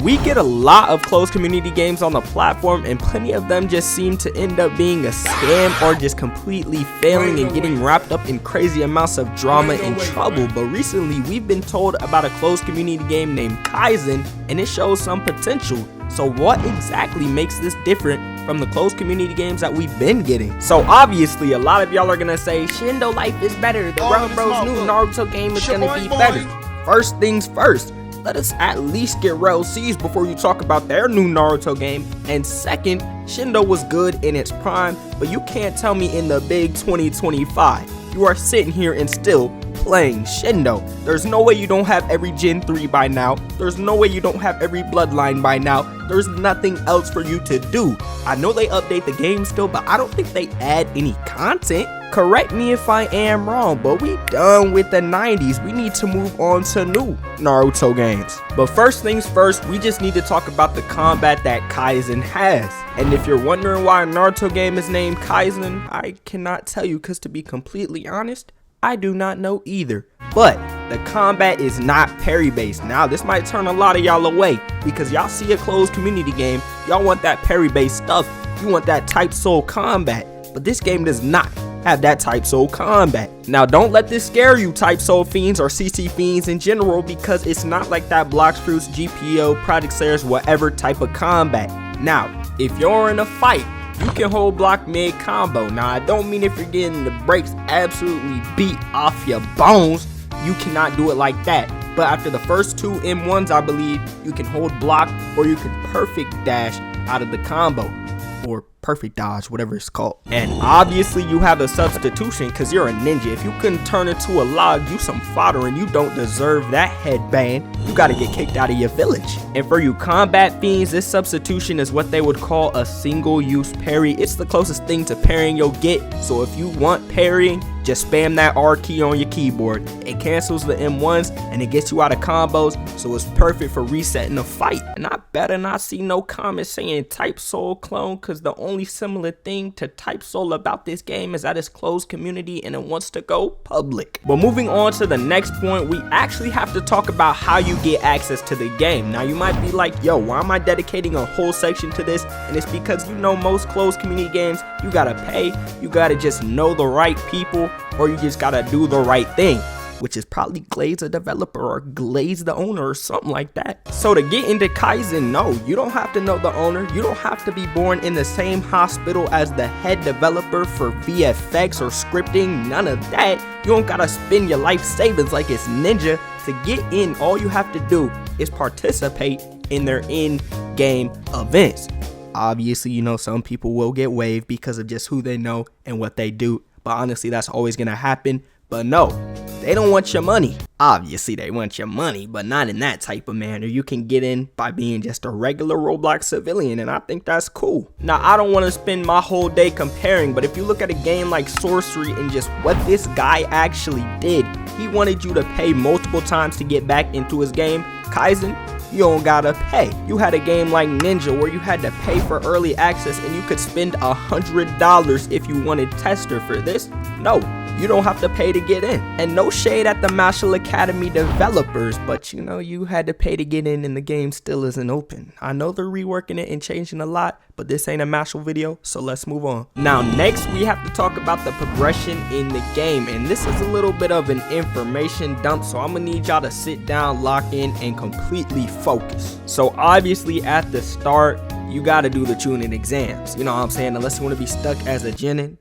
We get a lot of closed community games on the platform, and plenty of them just seem to end up being a scam or just completely failing and getting wrapped up in crazy amounts of drama and trouble. But recently we've been told about a closed community game named Kaizen, and it shows some potential. So what exactly makes this different from the closed community games that we've been getting? So obviously a lot of y'all are gonna say Shindo Life is better, the Brown Bros new Naruto game is gonna be better. First things first, let us at least get Rel C's before you talk about their new Naruto game. And second, Shindo was good in its prime, but you can't tell me in the big 2025 you are sitting here and still playing Shindo. There's no way you don't have every Gen 3 by now. There's no way you don't have every bloodline by now. There's nothing else for you to do. I know they update the game still, but I don't think they add any content. Correct me if I am wrong, but we done with the 90s. We need to move on to new Naruto games. But first things first, we just need to talk about the combat that Kaizen has. And if you're wondering why a Naruto game is named Kaizen, I cannot tell you, because to be completely honest, I do not know either. But the combat is not parry based. Now this might turn a lot of y'all away, because y'all see a closed community game, y'all want that parry based stuff, you want that type soul combat, but this game does not have that type soul combat. Now don't let this scare you, type soul fiends or CC fiends in general, because it's not like that Blocks Fruits, GPO, Project Slayers, whatever type of combat. Now if you're in a fight, you can hold block mid combo. Now I don't mean if you're getting the brakes absolutely beat off your bones, you cannot do it like that. But after the first two M1s, I believe you can hold block, or you can perfect dash out of the combo, or perfect dodge, whatever it's called. And obviously you have a substitution, because you're a ninja. If you couldn't turn into a log, you some fodder, and you don't deserve that headband. You gotta get kicked out of your village. And for you combat fiends, this substitution is what they would call a single use parry. It's the closest thing to parrying you'll get. So if you want parrying, just spam that R key on your keyboard. It cancels the M1s and it gets you out of combos, so it's perfect for resetting a fight. And I better not see no comments saying type soul clone, because the only similar thing to type soul about this game is that it's closed community and it wants to go public. But moving on to the next point, we actually have to talk about how you get access to the game. Now you might be like, yo, why am I dedicating a whole section to this? And it's because, you know, most closed community games, you gotta pay, you gotta just know the right people, or you just gotta do the right thing, which is probably glaze the developer or glaze the owner or something like that. So to get into Kaizen, no, you don't have to know the owner. You don't have to be born in the same hospital as the head developer for VFX or scripting, none of that. You don't gotta spend your life savings like it's Ninja. To get in, all you have to do is participate in their in-game events. Obviously, you know, some people will get waived because of just who they know and what they do, but honestly, that's always gonna happen. But no, they don't want your money. Obviously they want your money, but not in that type of manner. You can get in by being just a regular Roblox civilian, and I think that's cool. Now I don't want to spend my whole day comparing, but if you look at a game like Sorcery and just what this guy actually did, he wanted you to pay multiple times to get back into his game. Kaizen, you don't gotta pay. You had a game like Ninja where you had to pay for early access, and you could spend $100 if you wanted tester for this. No, you don't have to pay to get in. And no shade at the Martial Academy developers, but you know, you had to pay to get in and the game still isn't open. I know they're reworking it and changing a lot, but this ain't a Martial video, so let's move on. Now next we have to talk about the progression in the game, and this is a little bit of an information dump, so I'm gonna need y'all to sit down, lock in, and completely focus. So obviously at the start, you gotta do the tuning exams, you know what I'm saying, unless you wanna be stuck as a Genin,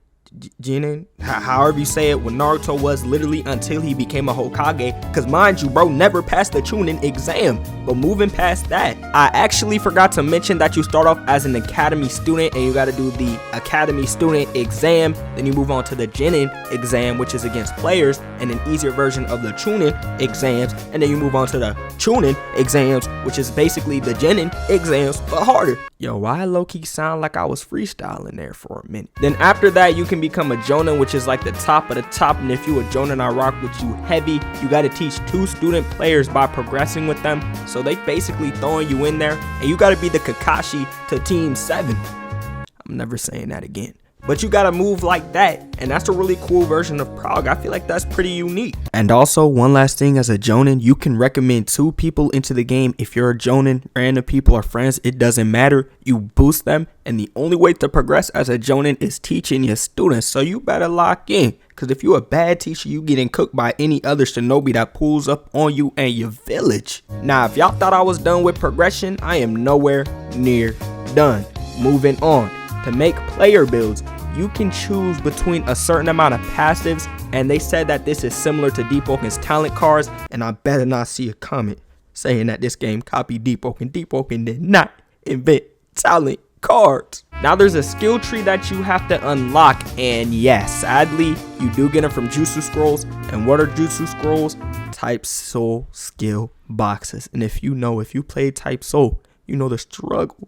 however you say it, when Naruto was literally until he became a Hokage, because mind you, bro never passed the Chunin exam. But moving past that, I actually forgot to mention that you start off as an academy student and you got to do the academy student exam, then you move on to the Genin exam, which is against players, and an easier version of the Chunin exams, and then you move on to the Chunin exams, which is basically the Genin exams but harder. Yo, why low-key sound like I was freestyling there for a minute. Then after that, you can become a Jonin, which is like the top of the top, and if you a Jonin, I rock with you heavy. You got to teach 2 student players by progressing with them, so they basically throwing you in there, and you got to be the Kakashi to team 7. I'm never saying that again. but you gotta move like that. And that's a really cool version of Prague. I feel like that's pretty unique. And also, one last thing, as a Jonin, you can recommend 2 people into the game. If you're a Jonin, random people or friends, it doesn't matter. You boost them, and the only way to progress as a Jonin is teaching your students. So you better lock in, because if you're a bad teacher, you getting cooked by any other shinobi that pulls up on you and your village. Now, if y'all thought I was done with progression, I am nowhere near done. Moving on. To make player builds, you can choose between a certain amount of passives, and they said that this is similar to Deepoken's talent cards, and I better not see a comment saying that this game copied Deepoken. Deepoken did not invent talent cards. Now there's a skill tree that you have to unlock, and yes, sadly, you do get them from Jutsu Scrolls. And what are Jutsu Scrolls? Type Soul skill boxes. And if you played Type Soul, you know the struggle,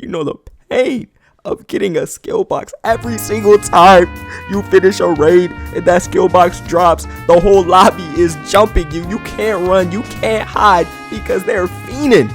you know the pain of getting a skill box. Every single time you finish a raid and that skill box drops, the whole lobby is jumping you. You can't run, you can't hide, because they're fiending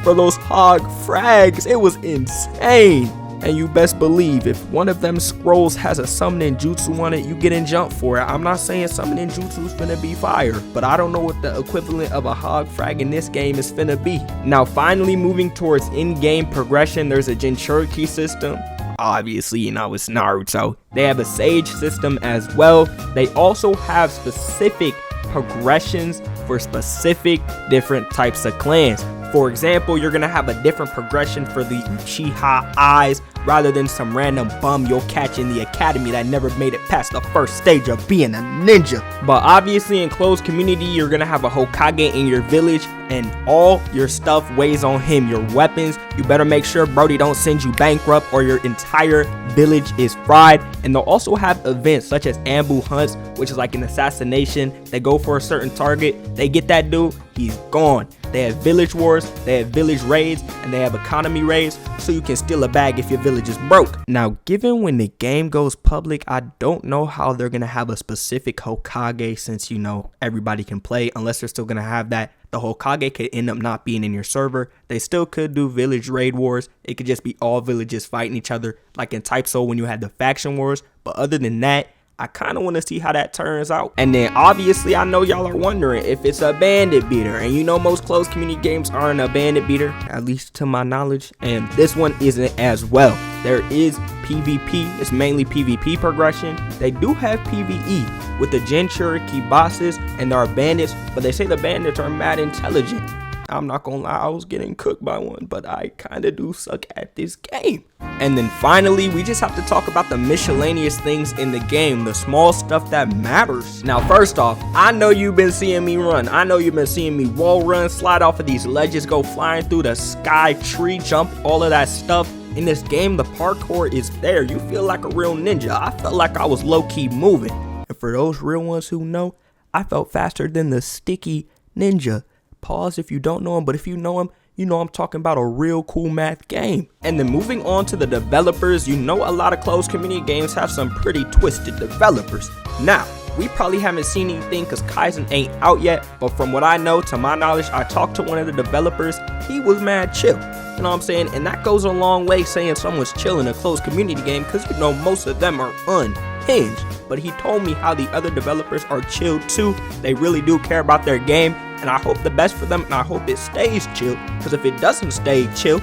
for those hog frags. It was insane. And you best believe if one of them scrolls has a summoning jutsu on it, you getting jumped for it. I'm not saying summoning jutsu is finna be fire, but I don't know what the equivalent of a hog frag in this game is finna be. Now finally moving towards in-game progression, there's a Jinchuriki system. Obviously, it's Naruto. They have a Sage system as well. They also have specific progressions for specific different types of clans. For example, you're gonna have a different progression for the Uchiha eyes rather than some random bum you'll catch in the academy that never made it past the first stage of being a ninja. But obviously in closed community, you're gonna have a Hokage in your village, and all your stuff weighs on him. Your weapons, you better make sure Brody don't send you bankrupt or your entire village is fried. And they'll also have events such as Ambu Hunts, which is like an assassination. They go for a certain target, they get that dude, he's gone. They have village wars, they have village raids, and they have economy raids, so you can steal a bag if your village is broke. Now, given when the game goes public, I don't know how they're gonna have a specific Hokage, since everybody can play, unless they're still gonna have that. The Hokage could end up not being in your server. They still could do village raid wars. It could just be all villages fighting each other, like in Type Soul when you had the faction wars. But other than that, I kind of want to see how that turns out. And then obviously I know y'all are wondering if it's a bandit beater, and most closed community games aren't a bandit beater, at least to my knowledge, and this one isn't as well. There is PvP, it's mainly PvP progression. They do have PvE with the Jinchuriki bosses, and there are bandits, but they say the bandits are mad intelligent. I'm not gonna lie, I was getting cooked by one, but I kind of do suck at this game. And then finally, we just have to talk about the miscellaneous things in the game, the small stuff that matters. Now, first off, I know you've been seeing me run. I know you've been seeing me wall run, slide off of these ledges, go flying through the sky, tree jump, all of that stuff. In this game, the parkour is there. You feel like a real ninja. I felt like I was low-key moving. And for those real ones who know, I felt faster than the sticky ninja. Pause if you don't know him, but if you know him, I'm talking about a real cool math game. And then moving on to the developers, a lot of closed community games have some pretty twisted developers. Now, we probably haven't seen anything because Kaizen ain't out yet, but from what I know, to my knowledge, I talked to one of the developers, he was mad chill. You know what I'm saying? And that goes a long way saying someone's chill in a closed community game, because most of them are unhinged. But he told me how the other developers are chill too. They really do care about their game, and I hope the best for them, and I hope it stays chill, because if it doesn't stay chill,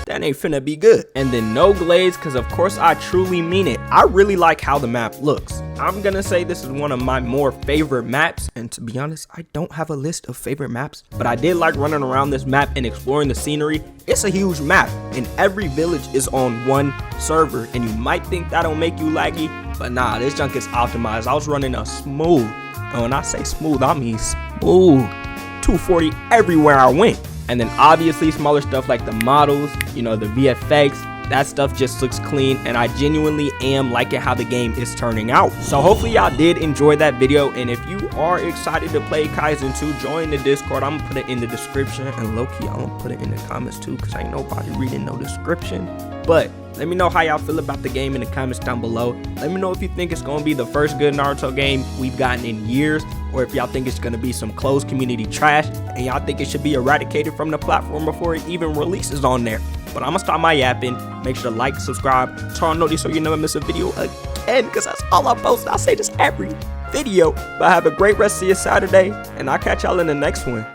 that ain't finna be good. And then no glaze, because of course I truly mean it. I really like how the map looks. I'm gonna say this is one of my more favorite maps, and to be honest, I don't have a list of favorite maps, but I did like running around this map and exploring the scenery. It's a huge map, and every village is on one server, and you might think that'll make you laggy, but nah, this junk is optimized. I was running a smooth, and when I say smooth, I mean smooth, 240 everywhere I went. And then obviously smaller stuff like the models, the VFX, that stuff just looks clean, and I genuinely am liking how the game is turning out. So hopefully y'all did enjoy that video, and if you are excited to play Kaizen 2, join the Discord. I'm gonna put it in the description, and low-key I'm gonna put it in the comments too, because ain't nobody reading no description. But let me know how y'all feel about the game in the comments down below. Let me know if you think it's gonna be the first good Naruto game we've gotten in years, or if y'all think it's gonna be some closed community trash and y'all think it should be eradicated from the platform before it even releases on there. But I'm gonna stop my yapping. Make sure to like, subscribe, turn on notifications so you never miss a video again, because that's all I post. I say this every video. But have a great rest of your Saturday, and I'll catch y'all in the next one.